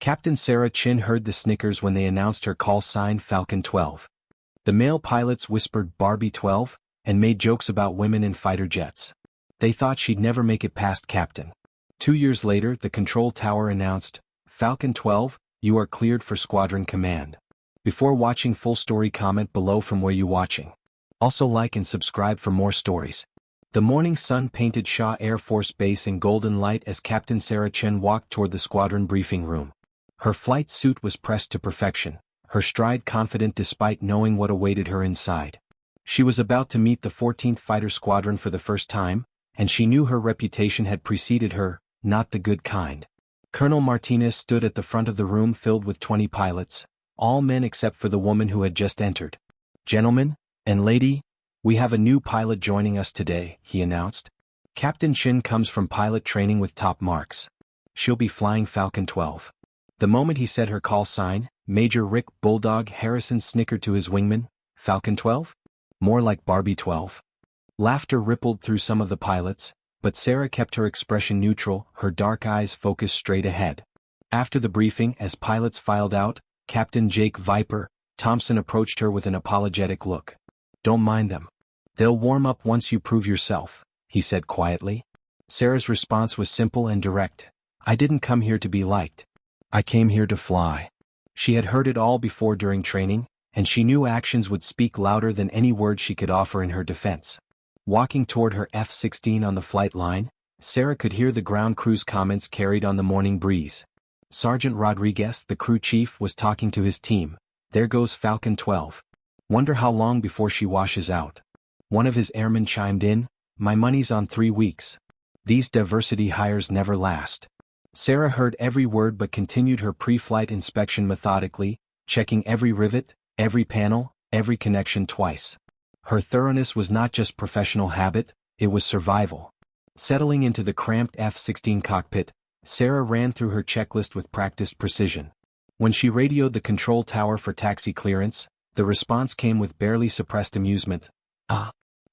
Captain Sarah Chin heard the snickers when they announced her call sign Falcon-12. The male pilots whispered Barbie 12 and made jokes about women in fighter jets. They thought she'd never make it past captain. 2 years later, the control tower announced, Falcon-12, you are cleared for squadron command. Before watching full story, comment below from where you watching. Also like and subscribe for more stories. The morning sun painted Shaw Air Force Base in golden light as Captain Sarah Chen walked toward the squadron briefing room. Her flight suit was pressed to perfection, her stride confident despite knowing what awaited her inside. She was about to meet the 14th Fighter Squadron for the first time, and she knew her reputation had preceded her, not the good kind. Colonel Martinez stood at the front of the room filled with 20 pilots, all men except for the woman who had just entered. Gentlemen and lady, we have a new pilot joining us today, he announced. Captain Chin comes from pilot training with top marks. She'll be flying Falcon-12. The moment he said her call sign, Major Rick Bulldog Harrison snickered to his wingman, Falcon-12? More like Barbie 12. Laughter rippled through some of the pilots, but Sarah kept her expression neutral, her dark eyes focused straight ahead. After the briefing, as pilots filed out, Captain Jake Viper Thompson approached her with an apologetic look. Don't mind them. They'll warm up once you prove yourself, he said quietly. Sarah's response was simple and direct. I didn't come here to be liked. I came here to fly. She had heard it all before during training, and she knew actions would speak louder than any words she could offer in her defense. Walking toward her F-16 on the flight line, Sarah could hear the ground crew's comments carried on the morning breeze. Sergeant Rodriguez, the crew chief, was talking to his team. There goes Falcon-12. Wonder how long before she washes out. One of his airmen chimed in, my money's on 3 weeks. These diversity hires never last. Sarah heard every word but continued her pre-flight inspection methodically, checking every rivet, every panel, every connection twice. Her thoroughness was not just professional habit, it was survival. Settling into the cramped F-16 cockpit, Sarah ran through her checklist with practiced precision. When she radioed the control tower for taxi clearance, the response came with barely suppressed amusement.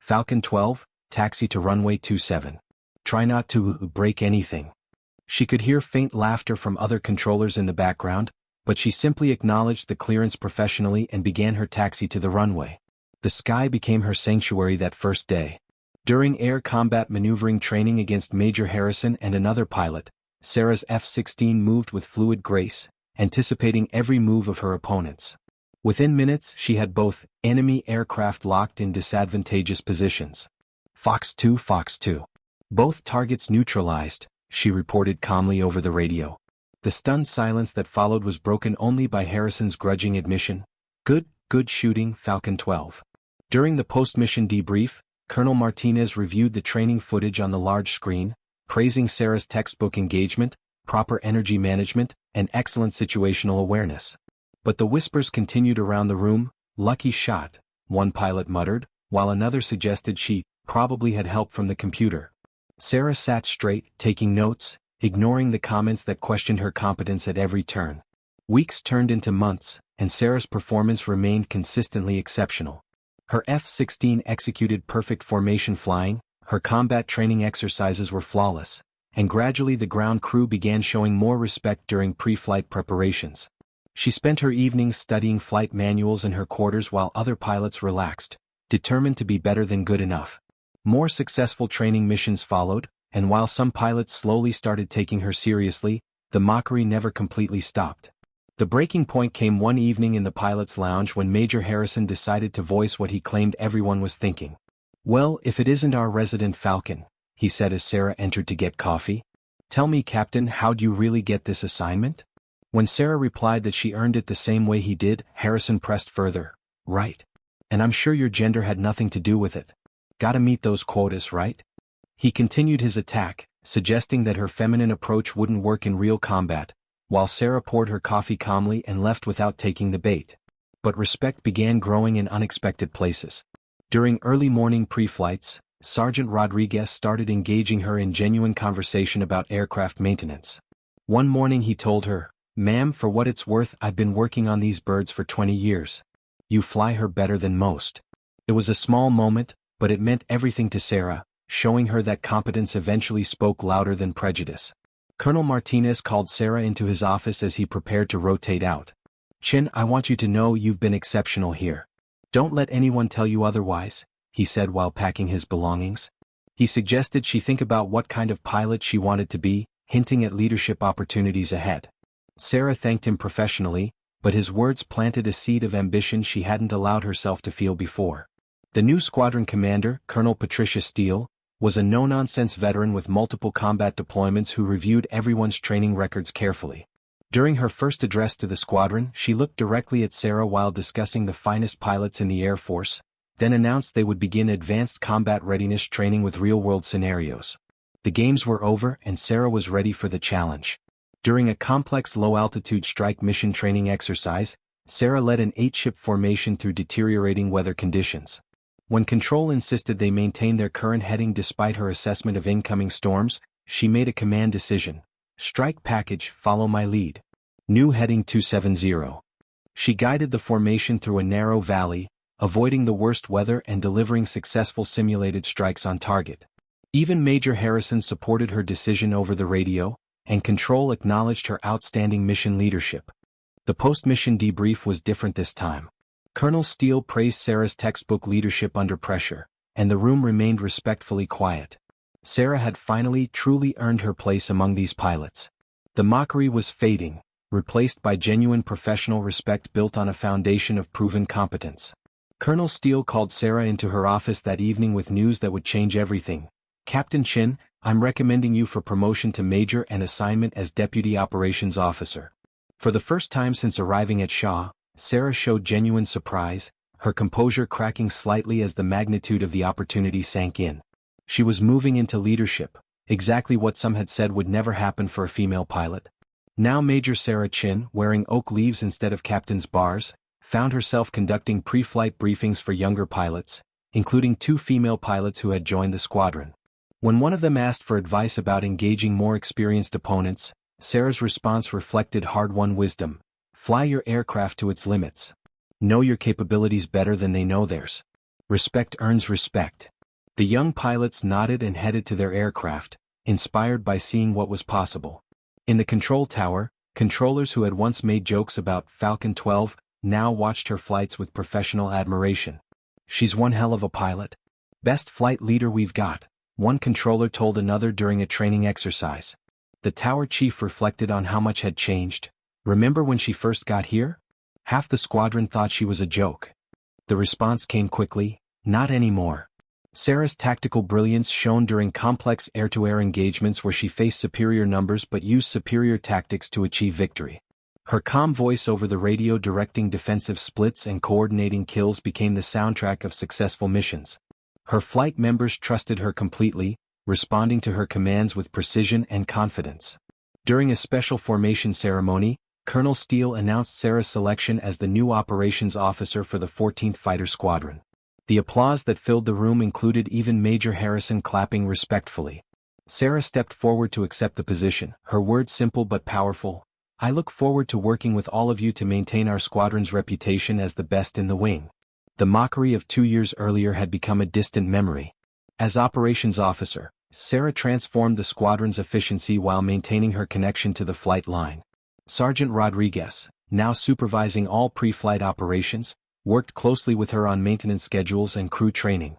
Falcon-12, taxi to runway 27. Try not to break anything. She could hear faint laughter from other controllers in the background, but she simply acknowledged the clearance professionally and began her taxi to the runway. The sky became her sanctuary that first day. During air combat maneuvering training against Major Harrison and another pilot, Sarah's F-16 moved with fluid grace, anticipating every move of her opponents. Within minutes, she had both enemy aircraft locked in disadvantageous positions. Fox 2, Fox 2. Both targets neutralized, she reported calmly over the radio. The stunned silence that followed was broken only by Harrison's grudging admission, good shooting, Falcon-12. During the post-mission debrief, Colonel Martinez reviewed the training footage on the large screen, praising Sarah's textbook engagement, proper energy management, and excellent situational awareness. But the whispers continued around the room. Lucky shot, one pilot muttered, while another suggested she probably had help from the computer. Sarah sat straight, taking notes, ignoring the comments that questioned her competence at every turn. Weeks turned into months, and Sarah's performance remained consistently exceptional. Her F-16 executed perfect formation flying, her combat training exercises were flawless, and gradually the ground crew began showing more respect during pre-flight preparations. She spent her evenings studying flight manuals in her quarters while other pilots relaxed, determined to be better than good enough. More successful training missions followed, and while some pilots slowly started taking her seriously, the mockery never completely stopped. The breaking point came one evening in the pilot's lounge when Major Harrison decided to voice what he claimed everyone was thinking. Well, if it isn't our resident Falcon, he said as Sarah entered to get coffee. Tell me, Captain, how'd you really get this assignment? When Sarah replied that she earned it the same way he did, Harrison pressed further. Right. And I'm sure your gender had nothing to do with it. Gotta meet those quotas, right? He continued his attack, suggesting that her feminine approach wouldn't work in real combat, while Sarah poured her coffee calmly and left without taking the bait. But respect began growing in unexpected places. During early morning pre-flights, Sergeant Rodriguez started engaging her in genuine conversation about aircraft maintenance. One morning he told her, "Ma'am, for what it's worth, I've been working on these birds for 20 years. You fly her better than most." It was a small moment, but it meant everything to Sarah, showing her that competence eventually spoke louder than prejudice. Colonel Martinez called Sarah into his office as he prepared to rotate out. "Chin, I want you to know you've been exceptional here. Don't let anyone tell you otherwise," he said while packing his belongings. He suggested she think about what kind of pilot she wanted to be, hinting at leadership opportunities ahead. Sarah thanked him professionally, but his words planted a seed of ambition she hadn't allowed herself to feel before. The new squadron commander, Colonel Patricia Steele, was a no-nonsense veteran with multiple combat deployments who reviewed everyone's training records carefully. During her first address to the squadron, she looked directly at Sarah while discussing the finest pilots in the Air Force, then announced they would begin advanced combat readiness training with real-world scenarios. The games were over and Sarah was ready for the challenge. During a complex low-altitude strike mission training exercise, Sarah led an 8-ship formation through deteriorating weather conditions. When Control insisted they maintain their current heading despite her assessment of incoming storms, she made a command decision. "Strike package, follow my lead. New heading 270. She guided the formation through a narrow valley, avoiding the worst weather and delivering successful simulated strikes on target. Even Major Harrison supported her decision over the radio, and Control acknowledged her outstanding mission leadership. The post-mission debrief was different this time. Colonel Steele praised Sarah's textbook leadership under pressure, and the room remained respectfully quiet. Sarah had finally truly earned her place among these pilots. The mockery was fading, replaced by genuine professional respect built on a foundation of proven competence. Colonel Steele called Sarah into her office that evening with news that would change everything. "Captain Chin, I'm recommending you for promotion to Major and assignment as Deputy Operations Officer." For the first time since arriving at Shaw, Sarah showed genuine surprise, her composure cracking slightly as the magnitude of the opportunity sank in. She was moving into leadership, exactly what some had said would never happen for a female pilot. Now Major Sarah Chin, wearing oak leaves instead of captain's bars, found herself conducting pre-flight briefings for younger pilots, including 2 female pilots who had joined the squadron. When one of them asked for advice about engaging more experienced opponents, Sarah's response reflected hard-won wisdom. "Fly your aircraft to its limits. Know your capabilities better than they know theirs. Respect earns respect." The young pilots nodded and headed to their aircraft, inspired by seeing what was possible. In the control tower, controllers who had once made jokes about Falcon-12 now watched her flights with professional admiration. "She's one hell of a pilot. Best flight leader we've got," one controller told another during a training exercise. The tower chief reflected on how much had changed. "Remember when she first got here? Half the squadron thought she was a joke." The response came quickly, "Not anymore." Sarah's tactical brilliance shone during complex air-to-air engagements where she faced superior numbers but used superior tactics to achieve victory. Her calm voice over the radio directing defensive splits and coordinating kills became the soundtrack of successful missions. Her flight members trusted her completely, responding to her commands with precision and confidence. During a special formation ceremony, Colonel Steele announced Sarah's selection as the new operations officer for the 14th Fighter Squadron. The applause that filled the room included even Major Harrison clapping respectfully. Sarah stepped forward to accept the position, her words simple but powerful. "I look forward to working with all of you to maintain our squadron's reputation as the best in the wing." The mockery of 2 years earlier had become a distant memory. As operations officer, Sarah transformed the squadron's efficiency while maintaining her connection to the flight line. Sergeant Rodriguez, now supervising all pre-flight operations, worked closely with her on maintenance schedules and crew training.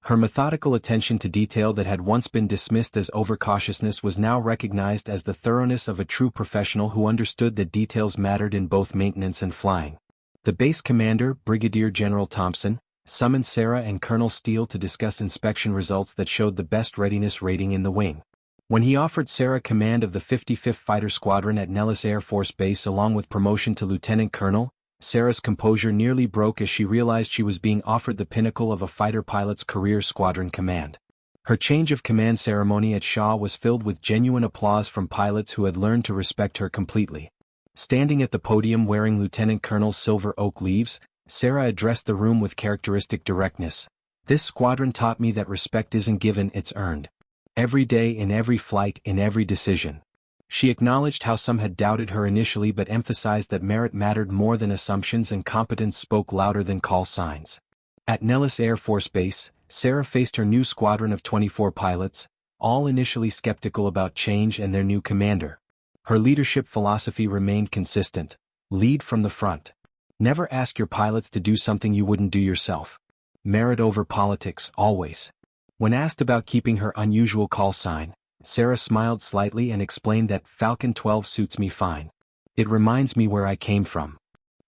Her methodical attention to detail that had once been dismissed as overcautiousness was now recognized as the thoroughness of a true professional who understood that details mattered in both maintenance and flying. The base commander, Brigadier General Thompson, summoned Sarah and Colonel Steele to discuss inspection results that showed the best readiness rating in the wing. When he offered Sarah command of the 55th Fighter Squadron at Nellis Air Force Base along with promotion to lieutenant colonel, Sarah's composure nearly broke as she realized she was being offered the pinnacle of a fighter pilot's career, squadron command. Her change of command ceremony at Shaw was filled with genuine applause from pilots who had learned to respect her completely. Standing at the podium wearing Lieutenant Colonel's silver oak leaves, Sarah addressed the room with characteristic directness. "This squadron taught me that respect isn't given, it's earned. Every day, in every flight, in every decision." She acknowledged how some had doubted her initially but emphasized that merit mattered more than assumptions and competence spoke louder than call signs. At Nellis Air Force Base, Sarah faced her new squadron of 24 pilots, all initially skeptical about change and their new commander. Her leadership philosophy remained consistent: lead from the front. Never ask your pilots to do something you wouldn't do yourself. Merit over politics, always. When asked about keeping her unusual call sign, Sarah smiled slightly and explained that Falcon-12 suits me fine. It reminds me where I came from.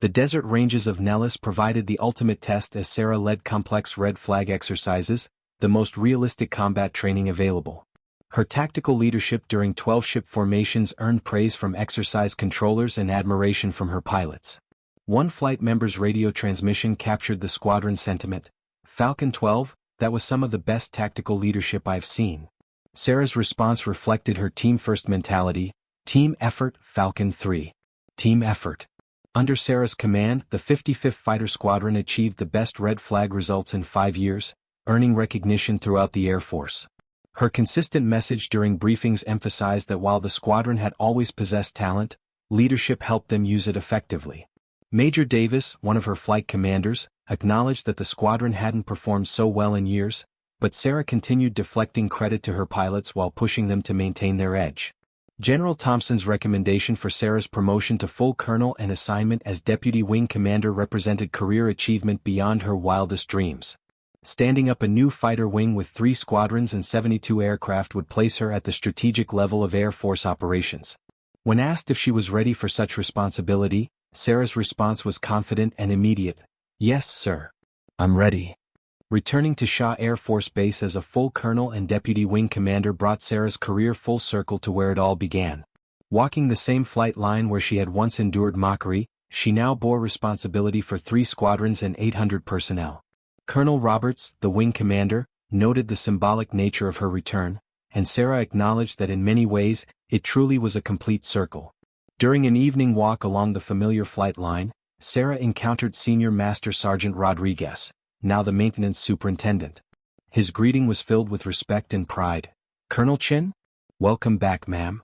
The desert ranges of Nellis provided the ultimate test as Sarah led complex red flag exercises, the most realistic combat training available. Her tactical leadership during 12-ship formations earned praise from exercise controllers and admiration from her pilots. One flight member's radio transmission captured the squadron sentiment: Falcon-12, that was some of the best tactical leadership I've seen. Sarah's response reflected her team-first mentality: team effort, Falcon-3. Team effort. Under Sarah's command, the 55th Fighter Squadron achieved the best red flag results in 5 years, earning recognition throughout the Air Force. Her consistent message during briefings emphasized that while the squadron had always possessed talent, leadership helped them use it effectively. Major Davis, one of her flight commanders, acknowledged that the squadron hadn't performed so well in years, but Sarah continued deflecting credit to her pilots while pushing them to maintain their edge. General Thompson's recommendation for Sarah's promotion to full colonel and assignment as deputy wing commander represented career achievement beyond her wildest dreams. Standing up a new fighter wing with 3 squadrons and 72 aircraft would place her at the strategic level of Air Force operations. When asked if she was ready for such responsibility, Sarah's response was confident and immediate: "Yes, sir. I'm ready." Returning to Shaw Air Force Base as a full colonel and deputy wing commander brought Sarah's career full circle to where it all began. Walking the same flight line where she had once endured mockery, she now bore responsibility for 3 squadrons and 800 personnel. Colonel Roberts, the wing commander, noted the symbolic nature of her return, and Sarah acknowledged that in many ways, it truly was a complete circle. During an evening walk along the familiar flight line, Sarah encountered Senior Master Sergeant Rodriguez, now the maintenance superintendent. His greeting was filled with respect and pride. "Colonel Chin? Welcome back, ma'am."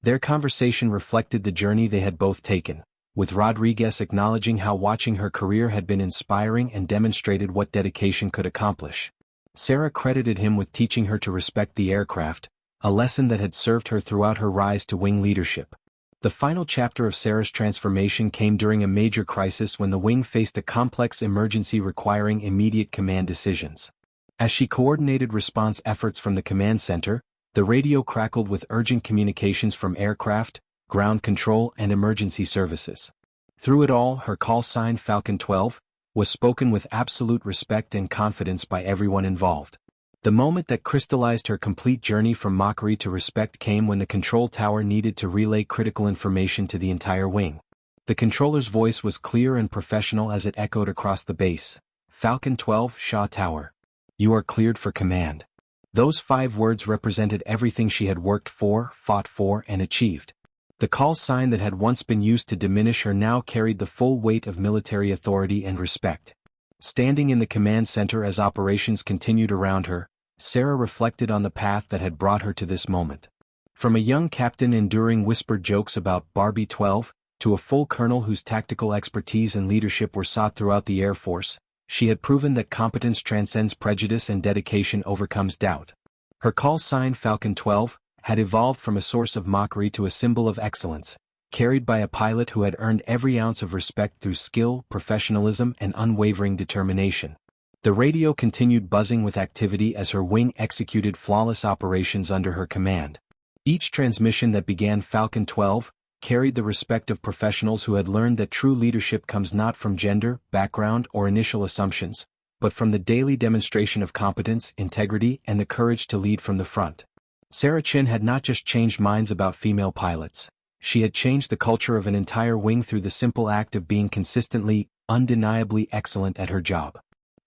Their conversation reflected the journey they had both taken, with Rodriguez acknowledging how watching her career had been inspiring and demonstrated what dedication could accomplish. Sarah credited him with teaching her to respect the aircraft, a lesson that had served her throughout her rise to wing leadership. The final chapter of Sarah's transformation came during a major crisis when the wing faced a complex emergency requiring immediate command decisions. As she coordinated response efforts from the command center, the radio crackled with urgent communications from aircraft, ground control, and emergency services. Through it all, her call sign Falcon-12 was spoken with absolute respect and confidence by everyone involved. The moment that crystallized her complete journey from mockery to respect came when the control tower needed to relay critical information to the entire wing. The controller's voice was clear and professional as it echoed across the base: "Falcon-12, Shaw Tower. You are cleared for command." Those 5 words represented everything she had worked for, fought for, and achieved. The call sign that had once been used to diminish her now carried the full weight of military authority and respect. Standing in the command center as operations continued around her, Sarah reflected on the path that had brought her to this moment. From a young captain enduring whispered jokes about Barbie 12, to a full colonel whose tactical expertise and leadership were sought throughout the Air Force, she had proven that competence transcends prejudice and dedication overcomes doubt. Her call sign Falcon-12 had evolved from a source of mockery to a symbol of excellence, carried by a pilot who had earned every ounce of respect through skill, professionalism, and unwavering determination. The radio continued buzzing with activity as her wing executed flawless operations under her command. Each transmission that began Falcon-12 carried the respect of professionals who had learned that true leadership comes not from gender, background, or initial assumptions, but from the daily demonstration of competence, integrity, and the courage to lead from the front. Sarah Chin had not just changed minds about female pilots. She had changed the culture of an entire wing through the simple act of being consistently, undeniably excellent at her job.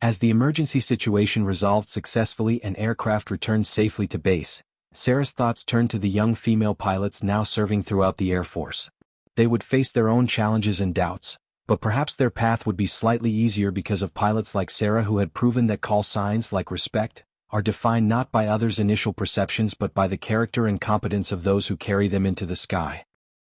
As the emergency situation resolved successfully and aircraft returned safely to base, Sarah's thoughts turned to the young female pilots now serving throughout the Air Force. They would face their own challenges and doubts, but perhaps their path would be slightly easier because of pilots like Sarah who had proven that call signs like respect are defined not by others' initial perceptions but by the character and competence of those who carry them into the sky.